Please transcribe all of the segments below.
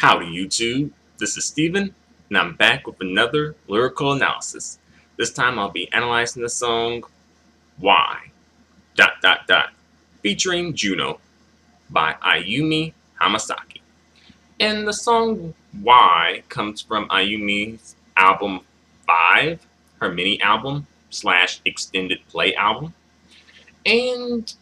Howdy YouTube, this is Steven, and I'm back with another lyrical analysis. This time I'll be analyzing the song Why featuring Juno by Ayumi Hamasaki. And the song Why comes from Ayumi's album 5, her mini album slash extended play album. And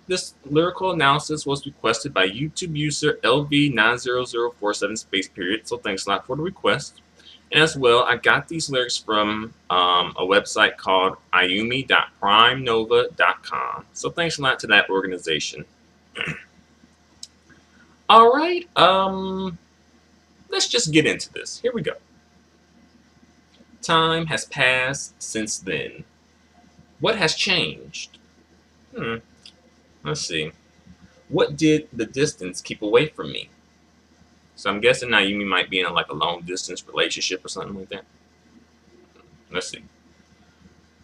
this lyrical analysis was requested by YouTube user LV90047 space period. So thanks a lot for the request. And as well, I got these lyrics from a website called ayumi.primenova.com. So thanks a lot to that organization. All right, let's just get into this. Here we go. Time has passed since then. What has changed? Let's see. What did the distance keep away from me? So I'm guessing Ayumi might be in a long distance relationship or something like that. Let's see.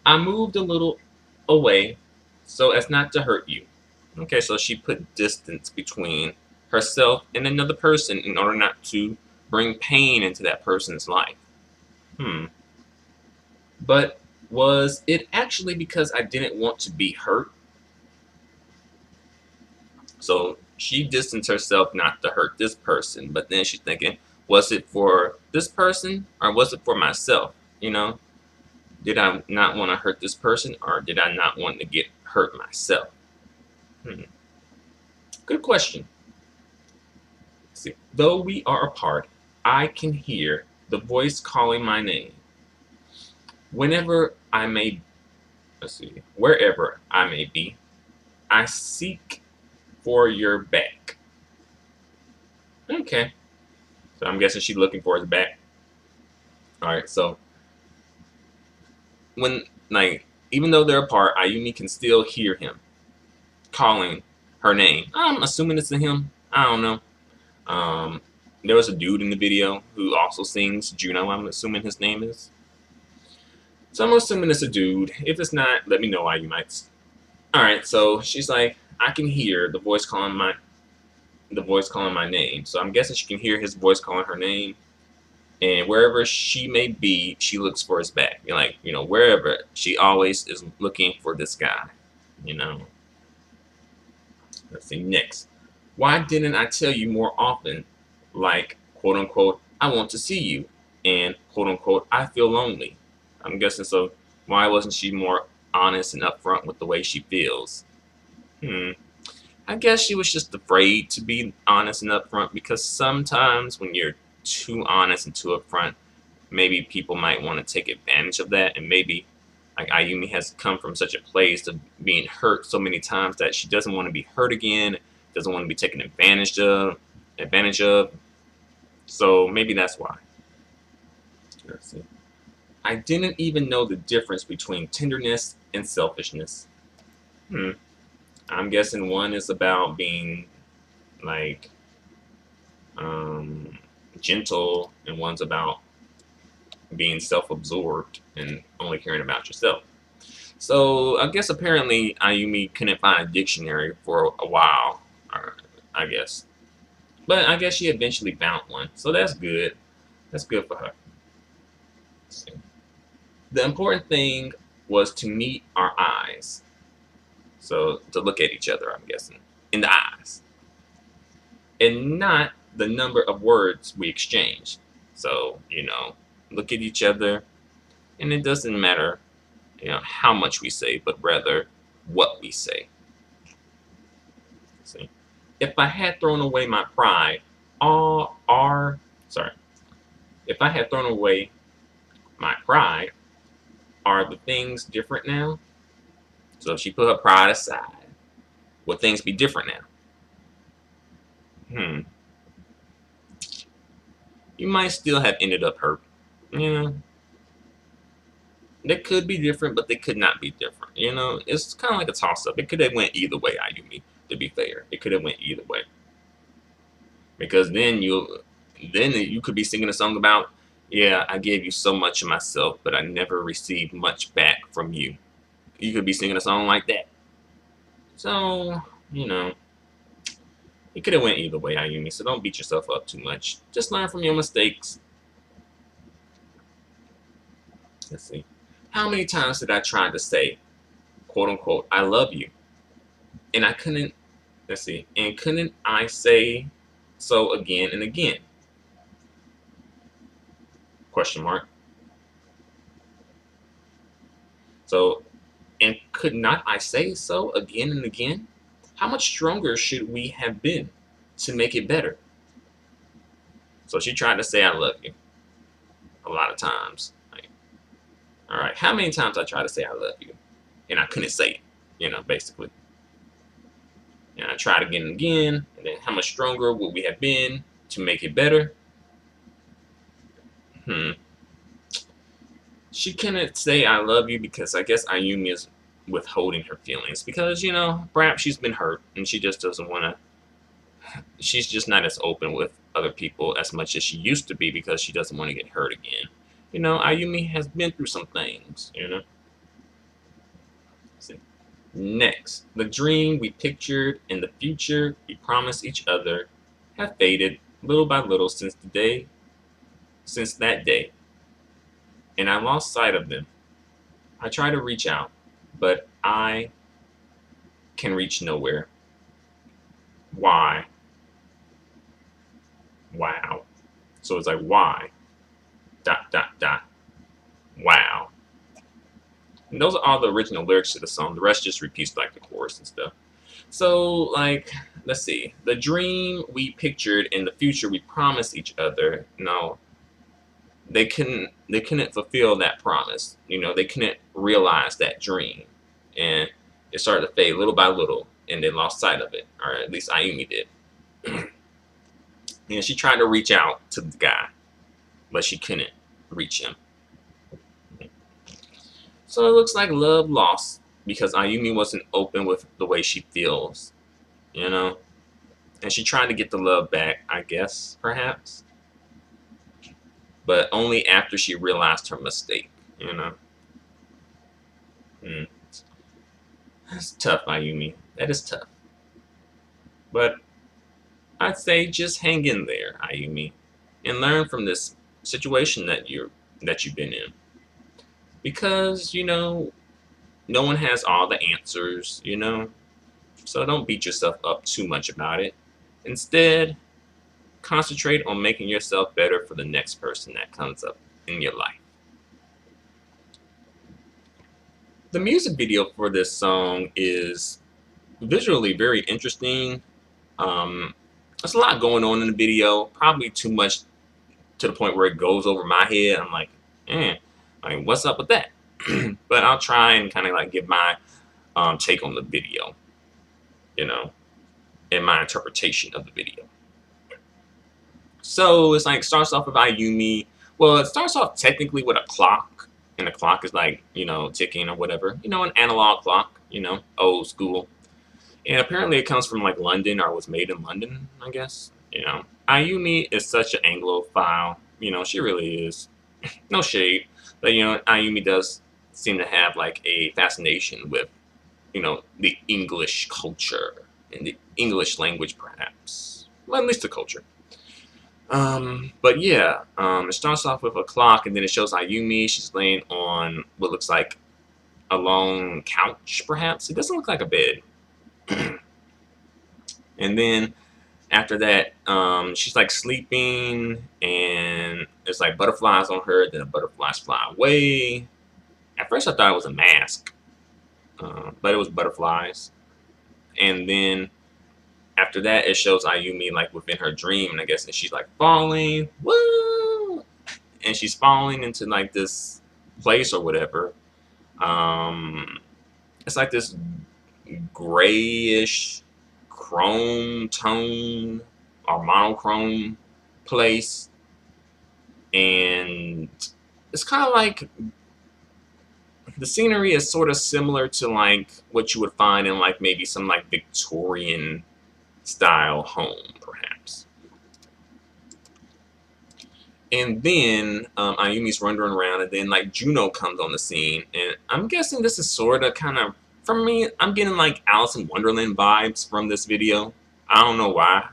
I moved a little away so as not to hurt you. Okay, so she put distance between herself and another person in order not to bring pain into that person's life. But was it actually because I didn't want to be hurt? So she distanced herself not to hurt this person, but then she's thinking, was it for this person or was it for myself? You know, did I not want to hurt this person or did I not want to get hurt myself? Good question. See, though we are apart, I can hear the voice calling my name. Wherever I may be, I seek for your back. Okay. So I'm guessing she's looking for his back. Alright, so when even though they're apart, Ayumi can still hear him calling her name. I'm assuming it's a him. I don't know. There was a dude in the video who also sings Juno, I'm assuming his name is. So I'm assuming it's a dude. If it's not, let me know why you might. Alright, so she's like, I can hear the voice calling my name. So I'm guessing she can hear his voice calling her name. And wherever she may be, she looks for his back. Wherever, she always is looking for this guy. Let's see, next. Why didn't I tell you more often? Like, quote unquote, I want to see you. And quote unquote, I feel lonely. I'm guessing, so why wasn't she more honest and upfront with the way she feels? I guess she was just afraid to be honest and upfront, because sometimes when you're too honest and too upfront, maybe people might want to take advantage of that, and maybe Ayumi has come from such a place of being hurt so many times that she doesn't want to be hurt again, doesn't want to be taken advantage of. So maybe that's why. Let's see. I didn't even know the difference between tenderness and selfishness. I'm guessing one is about being gentle, and one's about being self-absorbed and only caring about yourself. So I guess apparently Ayumi couldn't find a dictionary for a while, I guess. But I guess she eventually found one, so that's good. That's good for her. Let's see. The important thing was to meet our eyes. So to look at each other, I'm guessing, in the eyes. And not the number of words we exchange. So, look at each other, and it doesn't matter, how much we say, but rather what we say. Let's see. If I had thrown away my pride, if I had thrown away my pride, are the things different now? So if she put her pride aside, would things be different now? You might still have ended up hurt. They could be different, but they could not be different. It's kind of like a toss-up. It could have went either way, Ayumi, to be fair. It could have went either way. Because then you could be singing a song about, yeah, I gave you so much of myself, but I never received much back from you. You could be singing a song like that. So, It could have went either way, Ayumi, so don't beat yourself up too much. Just learn from your mistakes. Let's see. How many times did I try to say, quote unquote, I love you? And I couldn't, let's see, and couldn't I say so again and again? Question mark. So, and could not I say so again and again? How much stronger should we have been to make it better? So she tried to say I love you a lot of times. Like, all right, how many times I tried to say I love you, and I couldn't say it, basically. And I tried again and again, and then how much stronger would we have been to make it better? She couldn't say I love you because I guess Ayumi is withholding her feelings because, perhaps she's been hurt and she just doesn't want to. She's just not as open with other people as much as she used to be because she doesn't want to get hurt again. Ayumi has been through some things, See. Next, the dream we pictured in the future we promised each other have faded little by little since that day. And I lost sight of them. I try to reach out, but I can reach nowhere. Why? Wow. So it's like, why? ... Wow. And those are all the original lyrics to the song. The rest just repeats like the chorus and stuff. So, like, let's see. The dream we pictured in the future we promised each other. No, they couldn't fulfill that promise. They couldn't realize that dream. And it started to fade little by little, and they lost sight of it. Or at least Ayumi did. And she tried to reach out to the guy, but she couldn't reach him. So it looks like love lost because Ayumi wasn't open with the way she feels, And she tried to get the love back, I guess, perhaps. But only after she realized her mistake, That's tough, Ayumi. That is tough. But I'd say just hang in there, Ayumi, and learn from this situation that you've been in. Because, no one has all the answers, So don't beat yourself up too much about it. Instead, concentrate on making yourself better for the next person that comes up in your life. The music video for this song is visually very interesting. There's a lot going on in the video, probably too much to the point where it goes over my head. I'm like, what's up with that? But I'll try and kind of like give my take on the video, and my interpretation of the video. So it's like starts off with Ayumi. Well, it starts off technically with a clock, and the clock is like, ticking or whatever. An analog clock, old school. And apparently it comes from like London, or was made in London, I guess. Ayumi is such an Anglophile. She really is. No shade. But, Ayumi does seem to have like a fascination with, the English culture and the English language, perhaps. Well, at least the culture. But yeah, it starts off with a clock, and then it shows Ayumi. She's laying on what looks like a long couch, perhaps. It doesn't look like a bed. And then after that, she's like sleeping, and there's like butterflies on her. Then the butterflies fly away. At first, I thought it was a mask, but it was butterflies. And then after that, it shows Ayumi like within her dream, and I guess, and she's like falling, woo, and she's falling into like this place or whatever. It's like this grayish chrome tone or monochrome place, and it's kind of like the scenery is sort of similar to like what you would find in like maybe some like Victorian style home, perhaps. And then Ayumi's wandering around, and then like Juno comes on the scene, and I'm guessing this is sort of kind of, for me, I'm getting like Alice in Wonderland vibes from this video. I don't know why,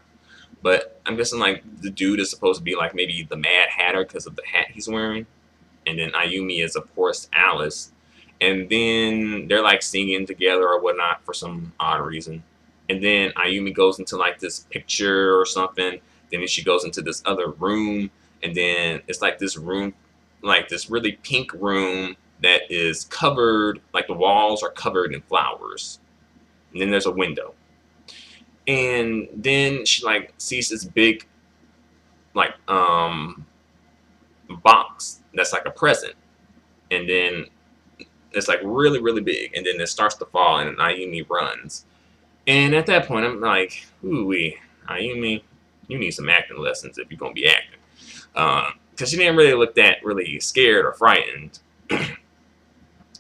but I'm guessing like the dude is supposed to be like maybe the Mad Hatter because of the hat he's wearing, and then Ayumi is of course Alice, and then they're like singing together or whatnot for some odd reason, and then Ayumi goes into like this picture or something. Then she goes into this other room, and then it's like this room, like this really pink room that is covered, like the walls are covered in flowers, and then there's a window, and then she like sees this big like box that's like a present, and then it's like really really big, and then it starts to fall, and Ayumi runs. And at that point I'm like, ooh wee, Ayumi, you need some acting lessons if you're gonna be acting, because she didn't really look that really scared or frightened.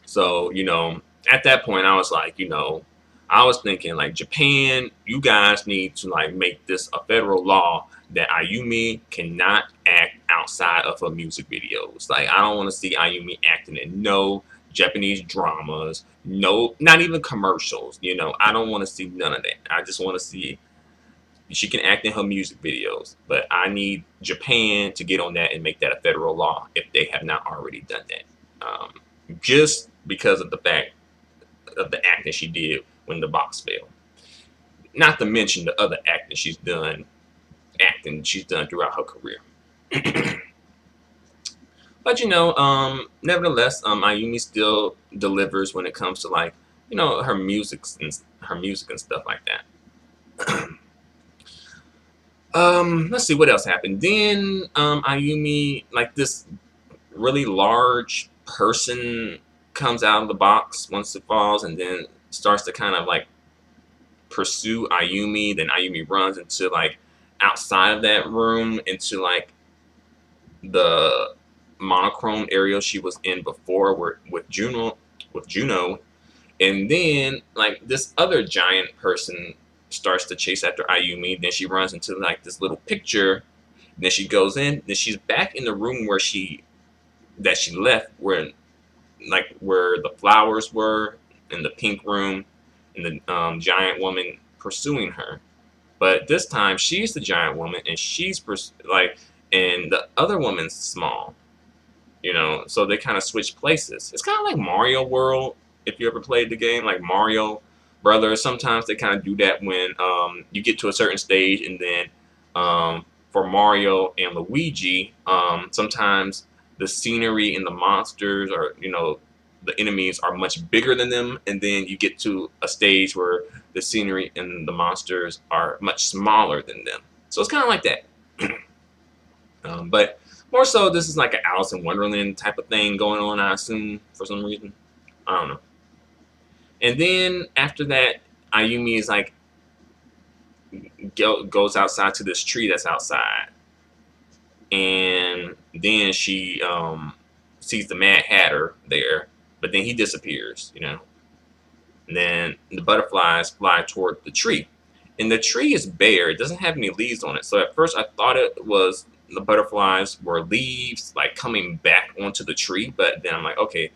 So at that point I was like, I was thinking like, Japan, you guys need to like make this a federal law that Ayumi cannot act outside of her music videos. Like, I don't want to see Ayumi acting in no Japanese dramas, no, not even commercials. I don't want to see none of that. I just want to see she can act in her music videos, but I need Japan to get on that and make that a federal law if they have not already done that. Just because of the fact of the acting she did when the box fell. Not to mention the other acting she's done throughout her career. But nevertheless, Ayumi still delivers when it comes to like, her music and stuff like that. Let's see what else happened. Then Ayumi, like this really large person comes out of the box once it falls, and then starts to kind of like pursue Ayumi. Then Ayumi runs into like outside of that room into like the monochrome area she was in before, where with Juno, and then like this other giant person starts to chase after Ayumi. Then she runs into like this little picture. Then she goes in. Then she's back in the room where she left, where the flowers were in the pink room, and the giant woman pursuing her. But this time she's the giant woman, and and the other woman's small. So they kind of switch places. It's kind of like Mario World. If you ever played the game, like Mario Brothers, sometimes they kind of do that when you get to a certain stage, and then for Mario and Luigi, sometimes the scenery and the monsters, or the enemies, are much bigger than them, and then you get to a stage where the scenery and the monsters are much smaller than them. So it's kind of like that. But more so, this is like an Alice in Wonderland type of thing going on, I assume, for some reason. I don't know. And then after that, Ayumi is like goes outside to this tree that's outside, and then she sees the Mad Hatter there, but then he disappears. And then the butterflies fly toward the tree, and the tree is bare. It doesn't have any leaves on it. So at first I thought it was the butterflies were leaves like coming back onto the tree, but then I'm like, okay.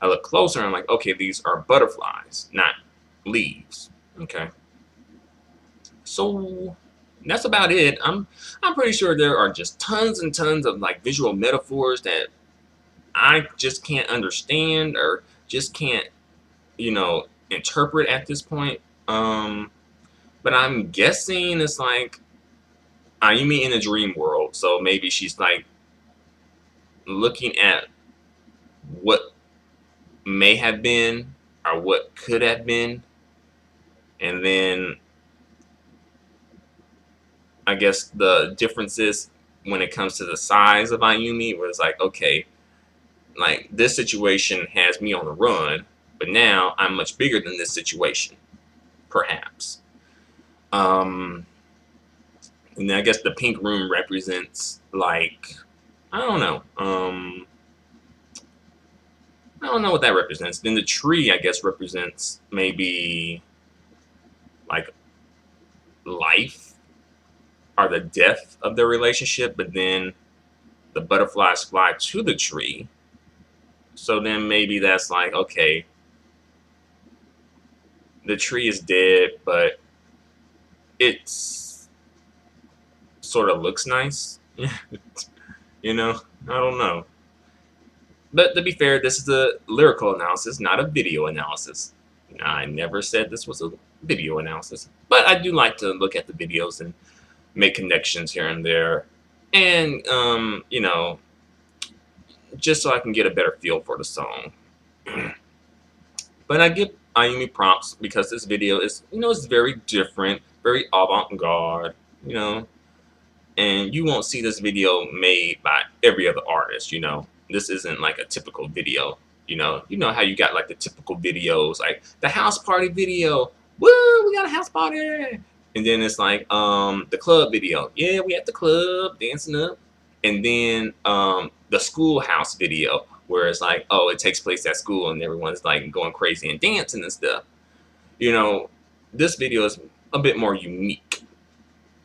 I look closer and I'm like, okay, these are butterflies, not leaves. Okay. So that's about it. I'm pretty sure there are just tons and tons of like visual metaphors that I just can't understand, or just can't, interpret at this point. But I'm guessing it's like Ayumi in a dream world. So maybe she's like looking at what may have been, or what could have been, and then I guess the differences when it comes to the size of Ayumi was like, okay, like this situation has me on the run, but now I'm much bigger than this situation, perhaps. And I guess the pink room represents like, I don't know. I don't know what that represents. Then the tree, I guess, represents maybe like life or the death of their relationship, but then the butterflies fly to the tree. So then maybe that's like, okay, the tree is dead, but it's sort of looks nice. You know, I don't know. But to be fair, this is a lyrical analysis, not a video analysis. I never said this was a video analysis, but I do like to look at the videos and make connections here and there, and you know, just so I can get a better feel for the song. But I give Ayumi props because this video is, you know, it's very different, very avant-garde, you know, and you won't see this video made by every other artist, you know. This isn't like a typical video, you know how you got like the typical videos, like the house party video, woo, we got a house party, and then it's like the club video, yeah, we at the club dancing up, and then the schoolhouse video where it's like, oh, it takes place at school and everyone's like going crazy and dancing and stuff. You know, this video is a bit more unique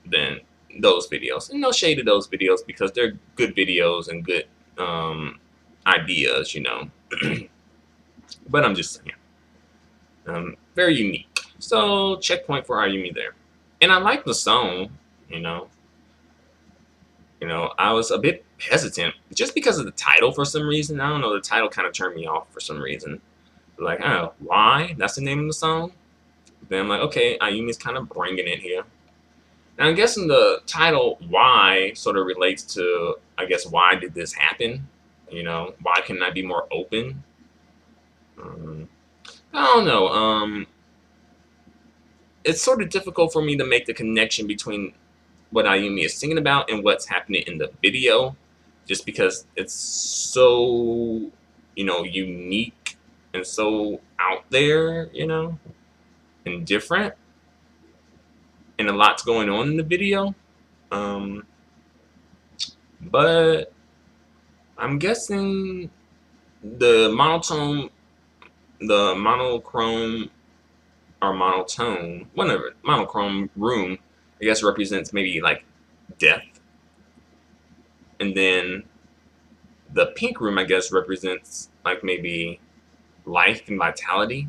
than those videos. And no shade to those videos because they're good videos and good ideas, you know. But I'm just saying, very unique. So checkpoint for Ayumi there. And I like the song, you know. I was a bit hesitant just because of the title for some reason. I don't know, the title kind of turned me off for some reason. Like, oh, why? That's the name of the song? Then I'm like, okay, Ayumi's kind of bringing it here. Now, I'm guessing the title, Why, sort of relates to, I guess, why did this happen? You know, why can I be more open? I don't know. It's sort of difficult for me to make the connection between what Ayumi is singing about and what's happening in the video, just because it's so, you know, unique and so out there, you know, and different, and a lot's going on in the video. But I'm guessing the monochrome or monotone, whatever, monochrome room, I guess represents maybe like death. And then the pink room, I guess, represents like maybe life and vitality.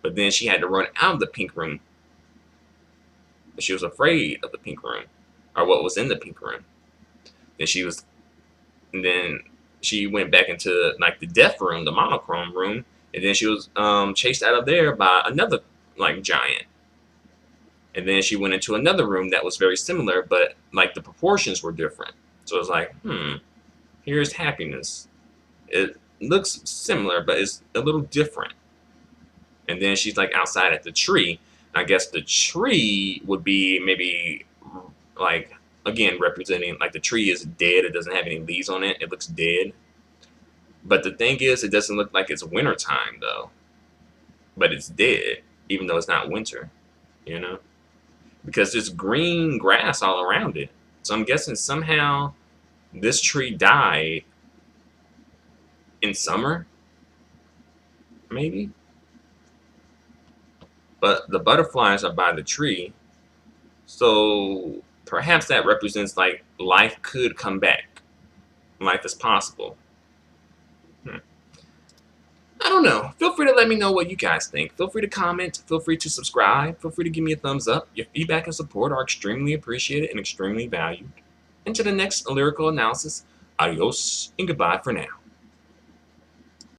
But then she had to run out of the pink room. She was afraid of the pink room, or what was in the pink room. And then she went back into like the death room, the monochrome room, and then she was chased out of there by another like giant. And then she went into another room that was very similar, but like the proportions were different. So it was like, here's happiness. It looks similar, but it's a little different. And then she's like outside at the tree. I guess the tree would be maybe like, again, representing like the tree is dead. It doesn't have any leaves on it. It looks dead. But the thing is, it doesn't look like it's winter time though. But it's dead, even though it's not winter, you know? Because there's green grass all around it. So I'm guessing somehow this tree died in summer, maybe? But the butterflies are by the tree, so perhaps that represents like life could come back. Life is possible. I don't know. Feel free to let me know what you guys think. Feel free to comment. Feel free to subscribe. Feel free to give me a thumbs up. Your feedback and support are extremely appreciated and extremely valued. Until the next lyrical analysis, adios and goodbye for now.